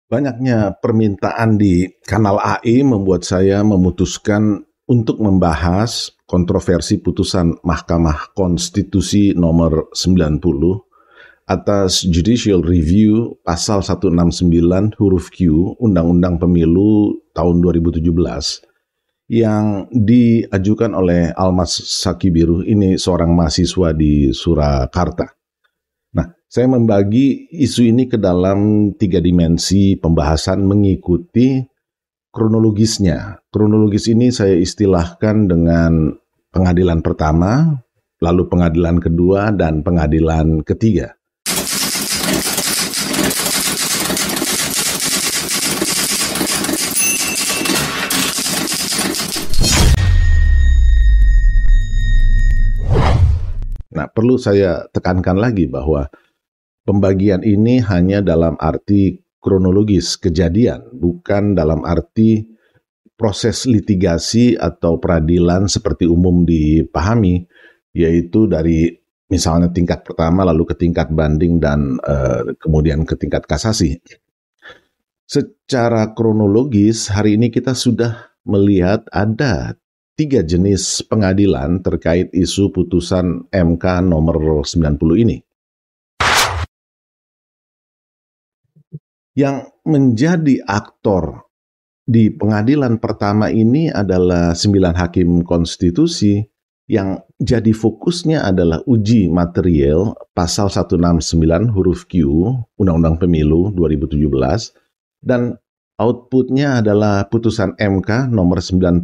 Banyaknya permintaan di kanal AI membuat saya memutuskan untuk membahas kontroversi putusan Mahkamah Konstitusi nomor 90 atas Judicial Review pasal 169 huruf Q Undang-Undang Pemilu tahun 2017 yang diajukan oleh Almas Sakibiru, ini seorang mahasiswa di Surakarta. Nah, saya membagi isu ini ke dalam 3 dimensi pembahasan mengikuti kronologisnya. Kronologis ini saya istilahkan dengan pengadilan pertama, lalu pengadilan kedua, dan pengadilan ketiga. Nah, perlu saya tekankan lagi bahwa pembagian ini hanya dalam arti kronologis kejadian, bukan dalam arti proses litigasi atau peradilan seperti umum dipahami, yaitu dari misalnya tingkat pertama lalu ke tingkat banding dan kemudian ke tingkat kasasi. Secara kronologis, hari ini kita sudah melihat ada 3 jenis pengadilan terkait isu putusan MK nomor 90 ini. Yang menjadi aktor di pengadilan pertama ini adalah 9 hakim konstitusi yang jadi fokusnya adalah uji material pasal 169 huruf Q Undang-Undang Pemilu 2017 dan outputnya adalah putusan MK nomor 90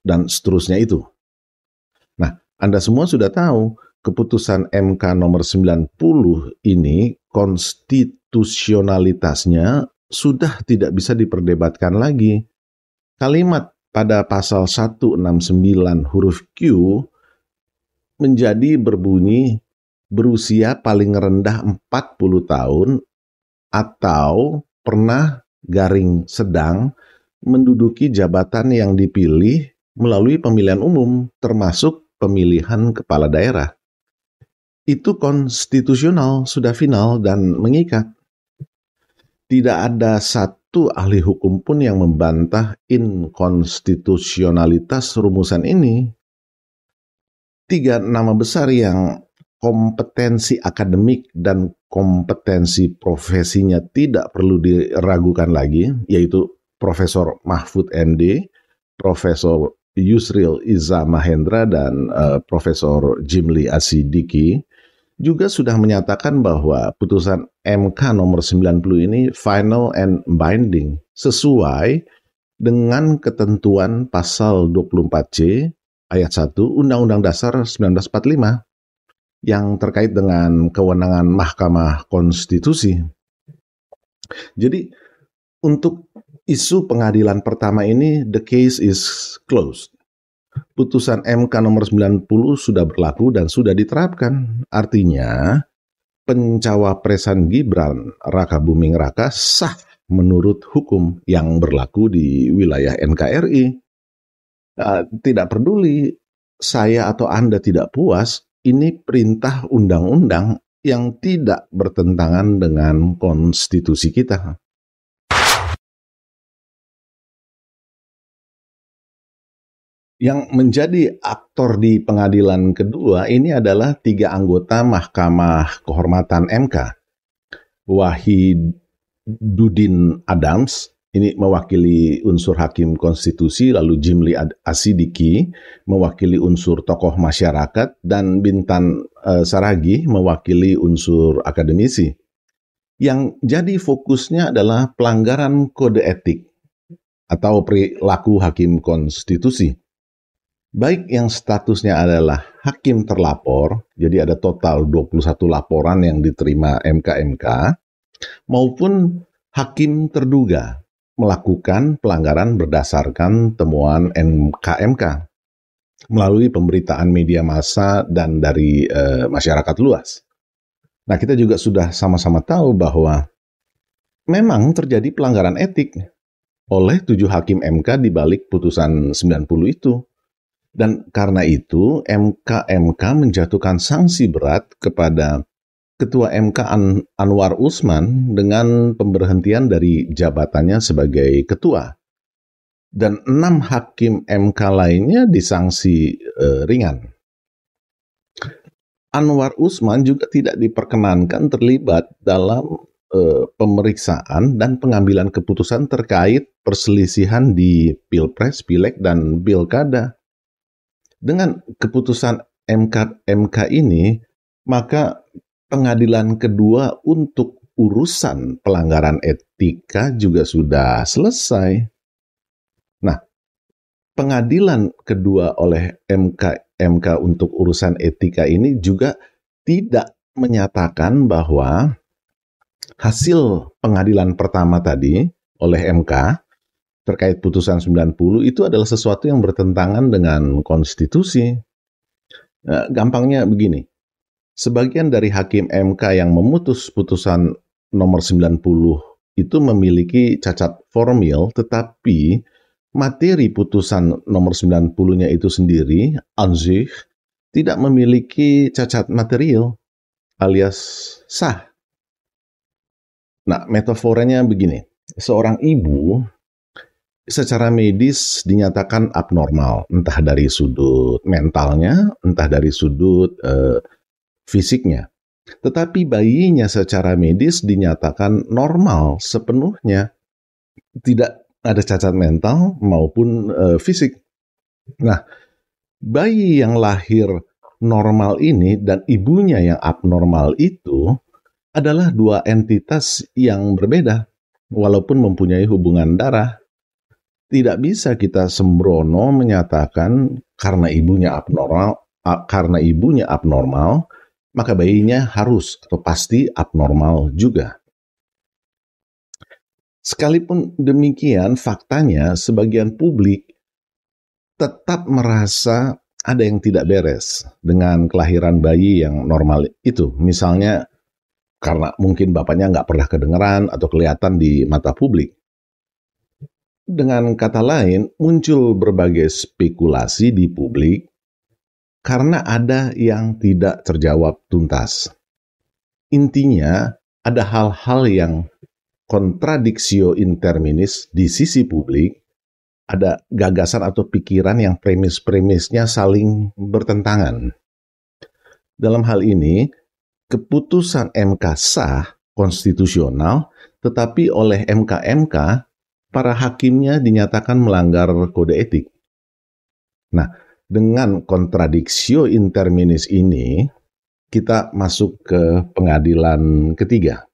dan seterusnya itu. Nah, Anda semua sudah tahu keputusan MK nomor 90 ini konstitusionalitasnya sudah tidak bisa diperdebatkan lagi. Kalimat pada pasal 169 huruf Q menjadi berbunyi berusia paling rendah 40 tahun atau pernah garing sedang menduduki jabatan yang dipilih melalui pemilihan umum termasuk pemilihan kepala daerah. Itu konstitusional, sudah final dan mengikat. Tidak ada satu ahli hukum pun yang membantah inkonstitusionalitas rumusan ini. 3 nama besar yang kompetensi akademik dan kompetensi profesinya tidak perlu diragukan lagi, yaitu Profesor Mahfud MD, Profesor Yusril Iza Mahendra, dan Profesor Jimli Asidiki, juga sudah menyatakan bahwa putusan MK nomor 90 ini final and binding sesuai dengan ketentuan pasal 24C ayat 1 Undang-Undang Dasar 1945 yang terkait dengan kewenangan Mahkamah Konstitusi. Jadi untuk isu pengadilan pertama ini the case is closed. Putusan MK nomor 90 sudah berlaku dan sudah diterapkan. Artinya, pencawapresan Gibran Raka Buming Raka sah menurut hukum yang berlaku di wilayah NKRI. Tidak peduli saya atau Anda tidak puas, ini perintah undang-undang yang tidak bertentangan dengan konstitusi kita. Yang menjadi aktor di pengadilan kedua ini adalah 3 anggota Mahkamah Kehormatan MK. Wahiduddin Adams, ini mewakili unsur hakim konstitusi, lalu Jimli Asidiki mewakili unsur tokoh masyarakat, dan Bintan Saragi mewakili unsur akademisi. Yang jadi fokusnya adalah pelanggaran kode etik atau perilaku hakim konstitusi. Baik yang statusnya adalah hakim terlapor, jadi ada total 21 laporan yang diterima MK-MK, maupun hakim terduga melakukan pelanggaran berdasarkan temuan MK-MK melalui pemberitaan media massa dan dari masyarakat luas. Nah, kita juga sudah sama-sama tahu bahwa memang terjadi pelanggaran etik oleh 7 hakim MK di balik putusan 90 itu. Dan karena itu, MK-MK menjatuhkan sanksi berat kepada Ketua MK Anwar Usman dengan pemberhentian dari jabatannya sebagai ketua. Dan 6 hakim MK lainnya disanksi ringan. Anwar Usman juga tidak diperkenankan terlibat dalam pemeriksaan dan pengambilan keputusan terkait perselisihan di Pilpres, Pileg, dan Pilkada. Dengan keputusan MK ini, maka pengadilan kedua untuk urusan pelanggaran etika juga sudah selesai. Nah, pengadilan kedua oleh MK untuk urusan etika ini juga tidak menyatakan bahwa hasil pengadilan pertama tadi oleh MK terkait putusan 90 itu adalah sesuatu yang bertentangan dengan konstitusi. Gampangnya begini, sebagian dari hakim MK yang memutus putusan nomor 90 itu memiliki cacat formil, tetapi materi putusan nomor 90-nya itu sendiri, an-sich, tidak memiliki cacat material alias sah. Nah, metaforanya begini, seorang ibu secara medis dinyatakan abnormal, entah dari sudut mentalnya, entah dari sudut fisiknya. Tetapi bayinya secara medis dinyatakan normal sepenuhnya, tidak ada cacat mental maupun fisik. Nah, bayi yang lahir normal ini dan ibunya yang abnormal itu adalah dua entitas yang berbeda, walaupun mempunyai hubungan darah. Tidak bisa kita sembrono menyatakan karena ibunya abnormal, maka bayinya harus atau pasti abnormal juga. Sekalipun demikian, faktanya sebagian publik tetap merasa ada yang tidak beres dengan kelahiran bayi yang normal itu. Misalnya karena mungkin bapaknya nggak pernah kedengeran atau kelihatan di mata publik. Dengan kata lain, muncul berbagai spekulasi di publik karena ada yang tidak terjawab tuntas. Intinya, ada hal-hal yang kontradictio interminis di sisi publik, ada gagasan atau pikiran yang premis-premisnya saling bertentangan. Dalam hal ini, keputusan MK sah, konstitusional, tetapi oleh MK-MK, para hakimnya dinyatakan melanggar kode etik. Nah, dengan kontradictio interminis ini, kita masuk ke pengadilan ketiga.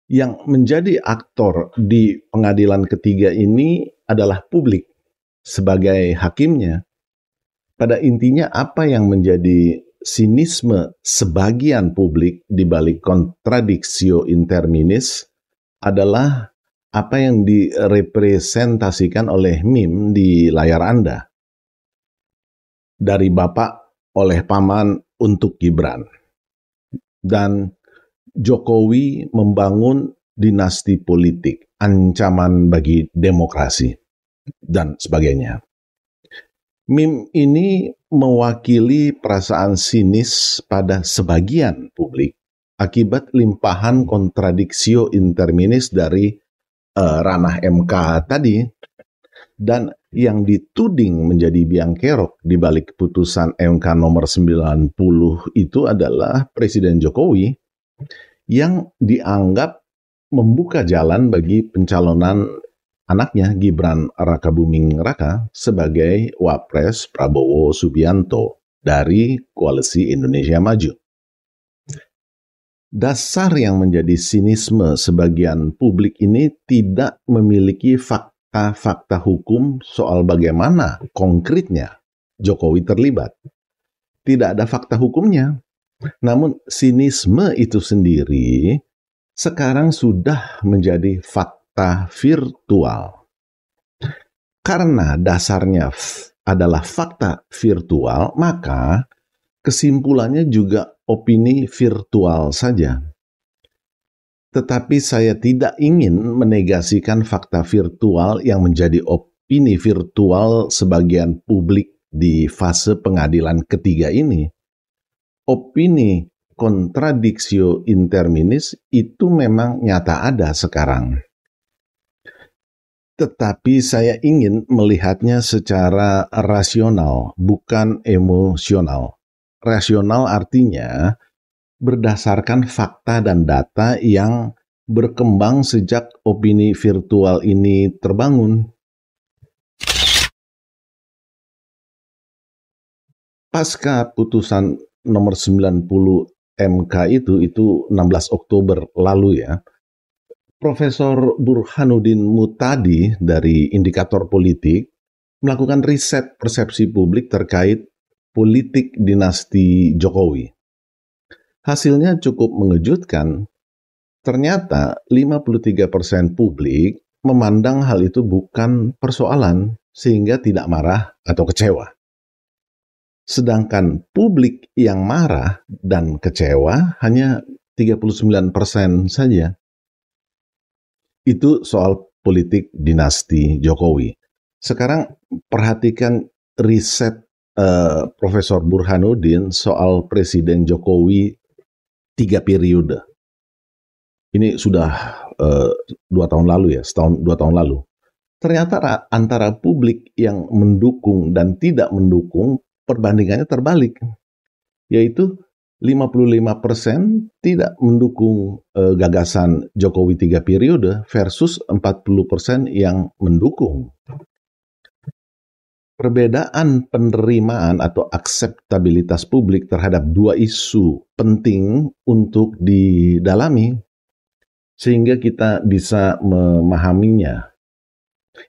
Yang menjadi aktor di pengadilan ketiga ini adalah publik sebagai hakimnya. Pada intinya apa yang menjadi sinisme sebagian publik di balik kontradictio interminis adalah apa yang direpresentasikan oleh meme di layar Anda. Dari bapak oleh paman untuk Gibran. Dan Jokowi membangun dinasti politik, ancaman bagi demokrasi, dan sebagainya. Meme ini mewakili perasaan sinis pada sebagian publik akibat limpahan kontradictio interminis dari ranah MK tadi. Dan yang dituding menjadi biang kerok di balik putusan MK nomor 90 itu adalah Presiden Jokowi yang dianggap membuka jalan bagi pencalonan anaknya Gibran Rakabuming Raka sebagai Wapres Prabowo Subianto dari Koalisi Indonesia Maju. Dasar yang menjadi sinisme sebagian publik ini tidak memiliki fakta hukum soal bagaimana konkretnya Jokowi terlibat. Tidak ada fakta hukumnya. Namun sinisme itu sendiri sekarang sudah menjadi fakta virtual. Karena dasarnya adalah fakta virtual, maka kesimpulannya juga opini virtual saja. Tetapi saya tidak ingin menegasikan fakta virtual yang menjadi opini virtual sebagian publik di fase pengadilan ketiga ini. opini contradictio interminis itu memang nyata ada sekarang. Tetapi saya ingin melihatnya secara rasional, bukan emosional. Rasional artinya berdasarkan fakta dan data yang berkembang sejak opini virtual ini terbangun. Pasca putusan nomor 90 MK itu 16 Oktober lalu ya, Profesor Burhanuddin Muhtadi dari Indikator Politik melakukan riset persepsi publik terkait politik dinasti Jokowi. Hasilnya cukup mengejutkan. Ternyata 53% publik memandang hal itu bukan persoalan sehingga tidak marah atau kecewa. Sedangkan publik yang marah dan kecewa hanya 39% saja. Itu soal politik dinasti Jokowi. Sekarang perhatikan riset Profesor Burhanuddin soal Presiden Jokowi 3 periode. Ini sudah 2 tahun lalu ya, 2 tahun lalu. Ternyata antara publik yang mendukung dan tidak mendukung, perbandingannya terbalik. Yaitu 55% tidak mendukung gagasan Jokowi 3 periode versus 40% yang mendukung. Perbedaan penerimaan atau akseptabilitas publik terhadap dua isu penting untuk didalami sehingga kita bisa memahaminya.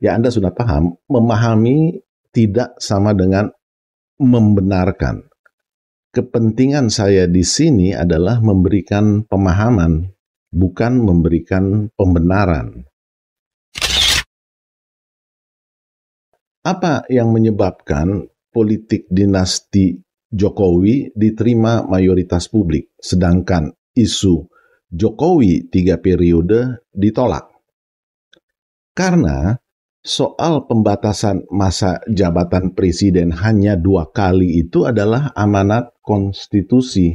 Ya, Anda sudah paham, memahami tidak sama dengan membenarkan. Kepentingan saya di sini adalah memberikan pemahaman, bukan memberikan pembenaran. Apa yang menyebabkan politik dinasti Jokowi diterima mayoritas publik, sedangkan isu Jokowi 3 periode ditolak? Karena soal pembatasan masa jabatan presiden hanya 2 kali itu adalah amanat konstitusi.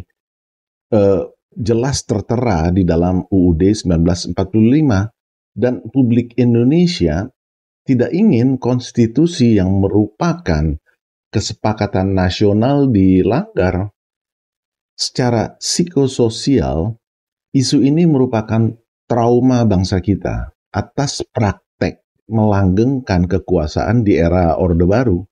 Jelas tertera di dalam UUD 1945 dan publik Indonesia tidak ingin konstitusi yang merupakan kesepakatan nasional dilanggar. Secara psikososial, isu ini merupakan trauma bangsa kita atas praktek melanggengkan kekuasaan di era Orde Baru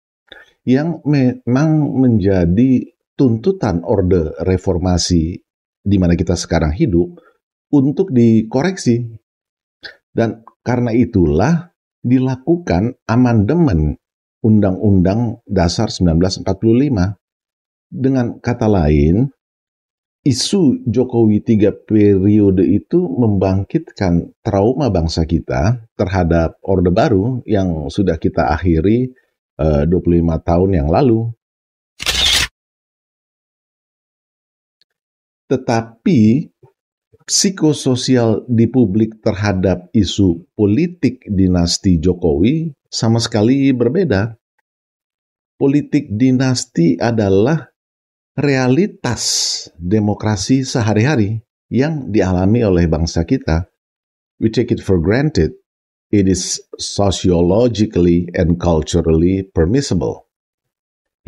yang memang menjadi tuntutan Orde Reformasi di mana kita sekarang hidup untuk dikoreksi. Dan karena itulah dilakukan amandemen Undang-Undang Dasar 1945. Dengan kata lain, isu Jokowi 3 periode itu membangkitkan trauma bangsa kita terhadap Orde Baru yang sudah kita akhiri 25 tahun yang lalu. Tetapi psikososial di publik terhadap isu politik dinasti Jokowi sama sekali berbeda. Politik dinasti adalah realitas demokrasi sehari-hari yang dialami oleh bangsa kita. We take it for granted. It is sociologically and culturally permissible.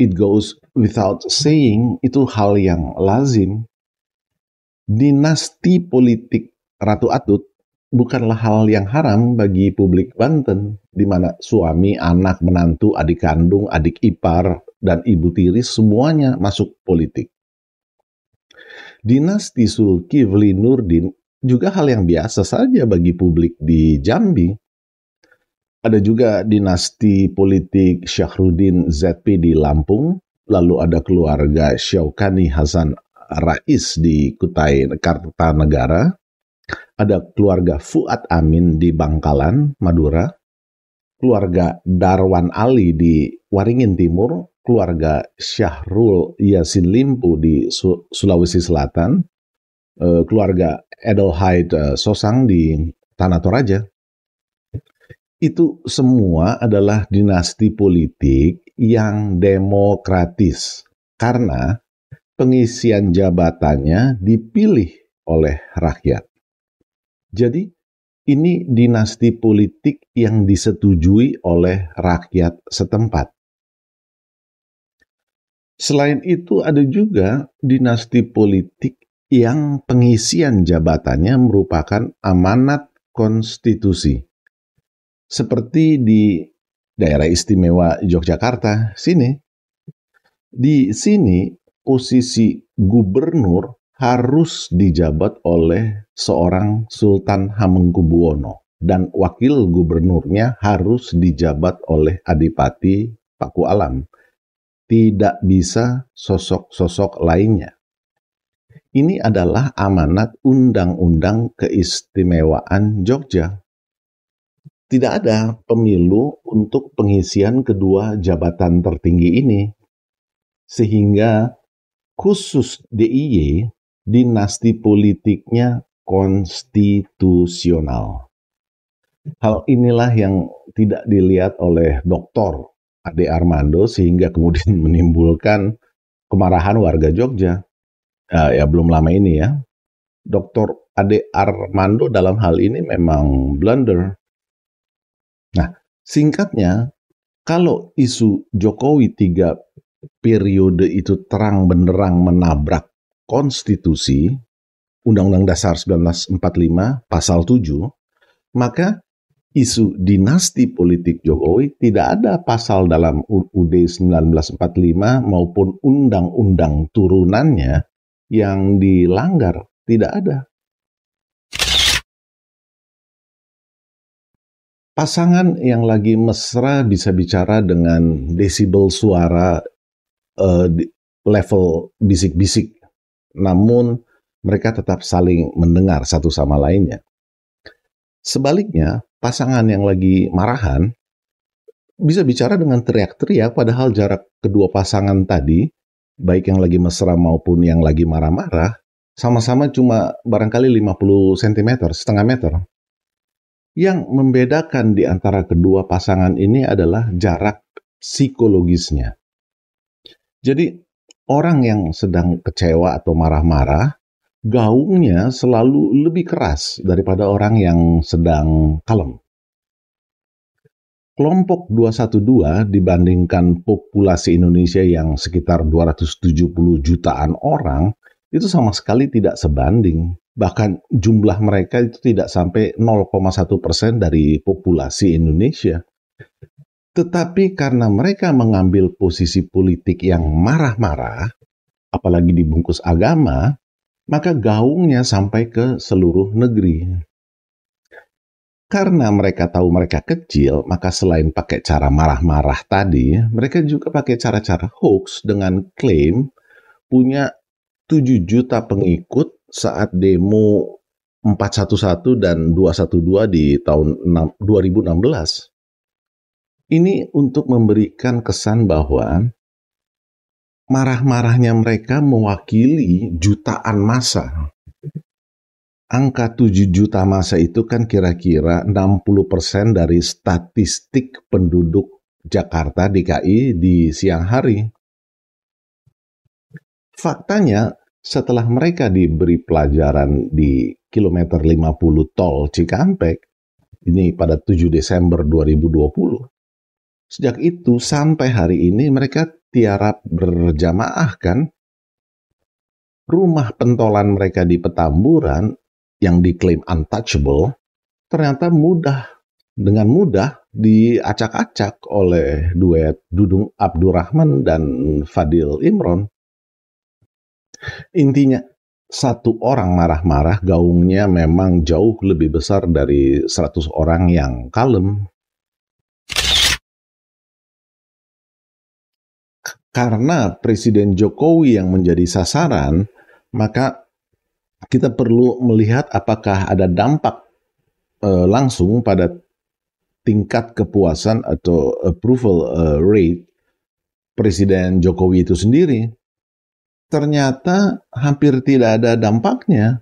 It goes without saying, itu hal yang lazim. Dinasti politik Ratu Atut bukanlah hal yang haram bagi publik Banten, di mana suami, anak, menantu, adik kandung, adik ipar, dan ibu tiri semuanya masuk politik. Dinasti Zulkifli Nurdin juga hal yang biasa saja bagi publik di Jambi. Ada juga dinasti politik Syahruddin ZP di Lampung, lalu ada keluarga Syaukani Hasan Rais di Kutai Kartanegara, ada keluarga Fuad Amin di Bangkalan, Madura, keluarga Darwan Ali di Waringin Timur, keluarga Syahrul Yassin Limpo di Sulawesi Selatan, keluarga Edelheid Sosang di Tanah Toraja. Itu semua adalah dinasti politik yang demokratis karena pengisian jabatannya dipilih oleh rakyat. Jadi, ini dinasti politik yang disetujui oleh rakyat setempat. Selain itu, ada juga dinasti politik yang pengisian jabatannya merupakan amanat konstitusi. Seperti di daerah istimewa Yogyakarta, sini. Di sini, posisi gubernur harus dijabat oleh seorang Sultan Hamengkubuwono dan wakil gubernurnya harus dijabat oleh Adipati Pakualam. Tidak bisa sosok-sosok lainnya. Ini adalah amanat Undang-Undang Keistimewaan Jogja. Tidak ada pemilu untuk pengisian kedua jabatan tertinggi ini. Sehingga khusus DIY, dinasti politiknya konstitusional. Hal inilah yang tidak dilihat oleh Dr. Ade Armando sehingga kemudian menimbulkan kemarahan warga Jogja. Ya belum lama ini ya. Dr. Ade Armando dalam hal ini memang blunder. Nah, singkatnya, kalau isu Jokowi 3 periode itu terang benderang menabrak konstitusi, Undang-Undang Dasar 1945 pasal 7, maka isu dinasti politik Jokowi tidak ada pasal dalam UUD 1945 maupun undang-undang turunannya yang dilanggar, tidak ada. Pasangan yang lagi mesra bisa bicara dengan desibel suara level bisik-bisik, namun mereka tetap saling mendengar satu sama lainnya. Sebaliknya, pasangan yang lagi marahan bisa bicara dengan teriak-teriak, padahal jarak kedua pasangan tadi, baik yang lagi mesra maupun yang lagi marah-marah, sama-sama cuma barangkali 50 cm, setengah meter. Yang membedakan di antara kedua pasangan ini adalah jarak psikologisnya. Jadi, orang yang sedang kecewa atau marah-marah, gaungnya selalu lebih keras daripada orang yang sedang kalem. Kelompok 212 dibandingkan populasi Indonesia yang sekitar 270 jutaan orang, itu sama sekali tidak sebanding. Bahkan jumlah mereka itu tidak sampai 0,1% dari populasi Indonesia. Tetapi karena mereka mengambil posisi politik yang marah-marah, apalagi dibungkus agama, maka gaungnya sampai ke seluruh negeri. Karena mereka tahu mereka kecil, maka selain pakai cara marah-marah tadi, mereka juga pakai cara-cara hoax dengan klaim punya 7 juta pengikut saat demo 411 dan 212 di tahun 2016. Ini untuk memberikan kesan bahwa marah-marahnya mereka mewakili jutaan massa. Angka 7 juta massa itu kan kira-kira 60% dari statistik penduduk Jakarta DKI di siang hari. Faktanya, setelah mereka diberi pelajaran di kilometer 50 tol Cikampek, ini pada 7 Desember 2020, sejak itu sampai hari ini mereka tiarap berjamaah kan. Rumah pentolan mereka di Petamburan yang diklaim untouchable ternyata dengan mudah diacak-acak oleh duet Dudung Abdurrahman dan Fadil Imron. Intinya, satu orang marah-marah gaungnya memang jauh lebih besar dari 100 orang yang kalem. Karena Presiden Jokowi yang menjadi sasaran, maka kita perlu melihat apakah ada dampak langsung pada tingkat kepuasan atau approval rate Presiden Jokowi itu sendiri. Ternyata hampir tidak ada dampaknya.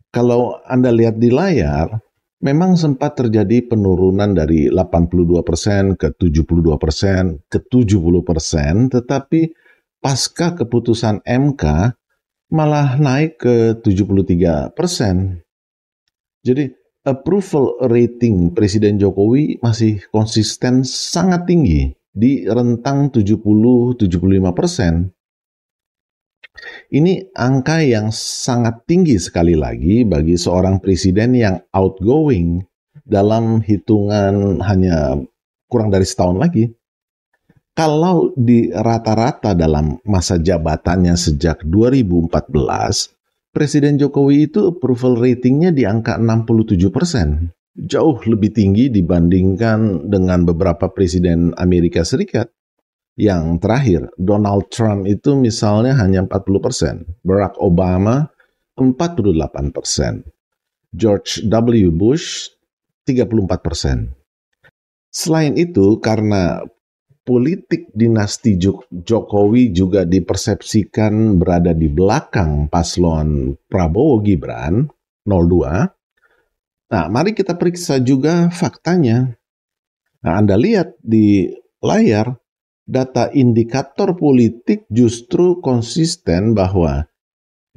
Kalau Anda lihat di layar, memang sempat terjadi penurunan dari 82% ke 72%, ke 70%, tetapi pasca keputusan MK malah naik ke 73%. Jadi approval rating Presiden Jokowi masih konsisten sangat tinggi di rentang 70-75%. Ini angka yang sangat tinggi sekali lagi bagi seorang presiden yang outgoing dalam hitungan hanya kurang dari setahun lagi. Kalau di rata-rata dalam masa jabatannya sejak 2014, Presiden Jokowi itu approval ratingnya di angka 67%. Jauh lebih tinggi dibandingkan dengan beberapa presiden Amerika Serikat. Yang terakhir, Donald Trump itu misalnya hanya 40%, Barack Obama 48%, George W. Bush 34%. Selain itu, karena politik dinasti Jokowi juga dipersepsikan berada di belakang paslon Prabowo Gibran 02. Nah, mari kita periksa juga faktanya. Nah, Anda lihat di layar, data indikator politik justru konsisten bahwa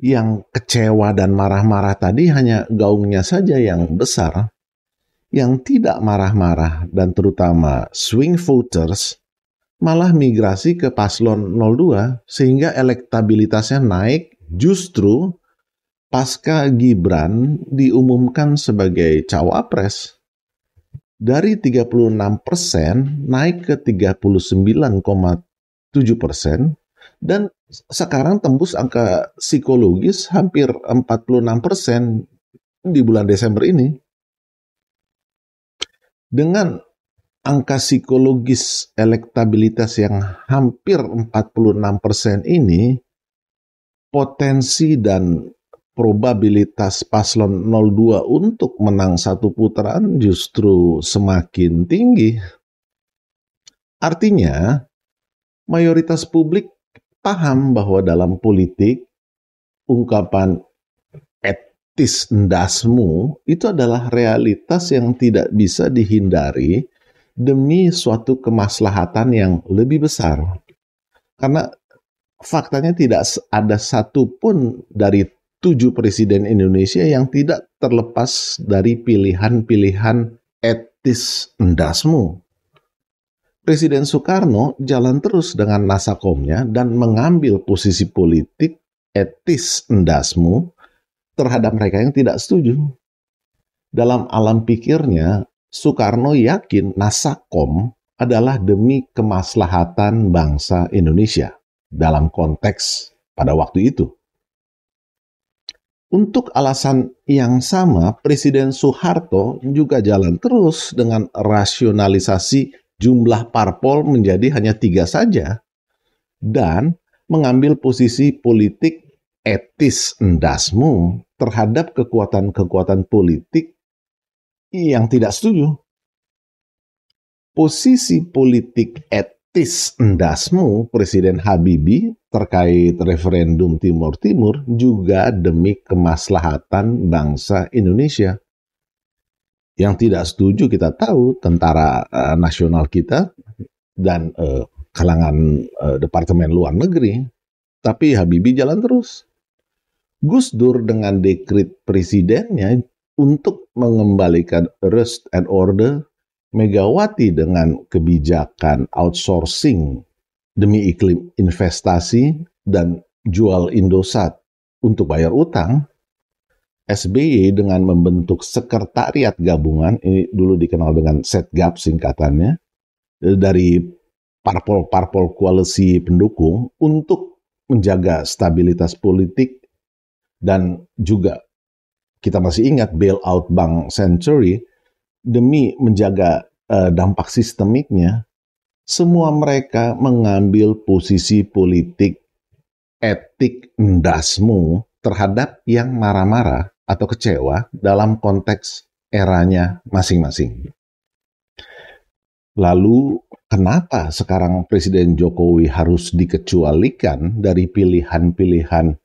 yang kecewa dan marah-marah tadi hanya gaungnya saja yang besar. Yang tidak marah-marah dan terutama swing voters malah migrasi ke paslon 02 sehingga elektabilitasnya naik justru pasca Gibran diumumkan sebagai cawapres. Dari 36% naik ke 39,7% dan sekarang tembus angka psikologis hampir 46% di bulan Desember ini. Dengan angka psikologis elektabilitas yang hampir 46% ini, potensi dan probabilitas paslon 02 untuk menang satu putaran justru semakin tinggi. Artinya, mayoritas publik paham bahwa dalam politik, ungkapan etis ndasmu itu adalah realitas yang tidak bisa dihindari demi suatu kemaslahatan yang lebih besar. Karena faktanya tidak ada satupun dari 7 presiden Indonesia yang tidak terlepas dari pilihan-pilihan etis ndasmu. Presiden Soekarno jalan terus dengan nasakomnya dan mengambil posisi politik etis ndasmu terhadap mereka yang tidak setuju. Dalam alam pikirnya, Soekarno yakin nasakom adalah demi kemaslahatan bangsa Indonesia dalam konteks pada waktu itu. Untuk alasan yang sama, Presiden Soeharto juga jalan terus dengan rasionalisasi jumlah parpol menjadi hanya 3 saja dan mengambil posisi politik etis ndasmu terhadap kekuatan-kekuatan politik yang tidak setuju. Posisi politik etis ndasmu Presiden Habibie terkait referendum Timur Timur juga demi kemaslahatan bangsa Indonesia. Yang tidak setuju kita tahu tentara nasional kita dan kalangan Departemen Luar Negeri. Tapi Habibie jalan terus. Gus Dur dengan dekret presidennya untuk mengembalikan rest and order, Megawati dengan kebijakan outsourcing demi iklim investasi dan jual Indosat untuk bayar utang, SBY dengan membentuk sekretariat gabungan, ini dulu dikenal dengan Setgap singkatannya, dari parpol-parpol koalisi pendukung untuk menjaga stabilitas politik dan juga kita masih ingat bailout Bank Century demi menjaga dampak sistemiknya. Semua mereka mengambil posisi politik etik ndasmu terhadap yang marah-marah atau kecewa dalam konteks eranya masing-masing. Lalu, kenapa sekarang Presiden Jokowi harus dikecualikan dari pilihan-pilihan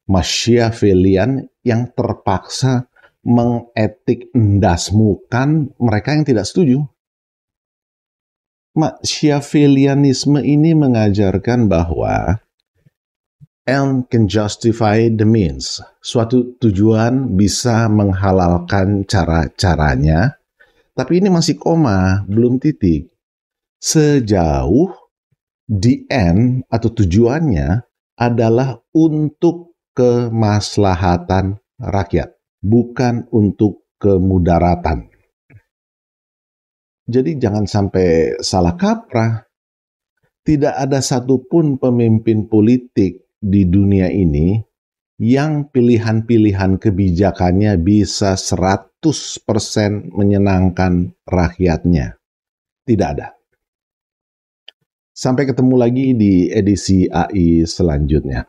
Machiavellian yang terpaksa mengetik ndasmukan mereka yang tidak setuju? Machiavellianisme ini mengajarkan bahwa end can justify the means. Suatu tujuan bisa menghalalkan cara-caranya, tapi ini masih koma, belum titik. Sejauh the end atau tujuannya adalah untuk kemaslahatan rakyat, bukan untuk kemudaratan. Jadi jangan sampai salah kaprah. Tidak ada satupun pemimpin politik di dunia ini yang pilihan-pilihan kebijakannya bisa 100% menyenangkan rakyatnya. Tidak ada. Sampai ketemu lagi di edisi AI selanjutnya.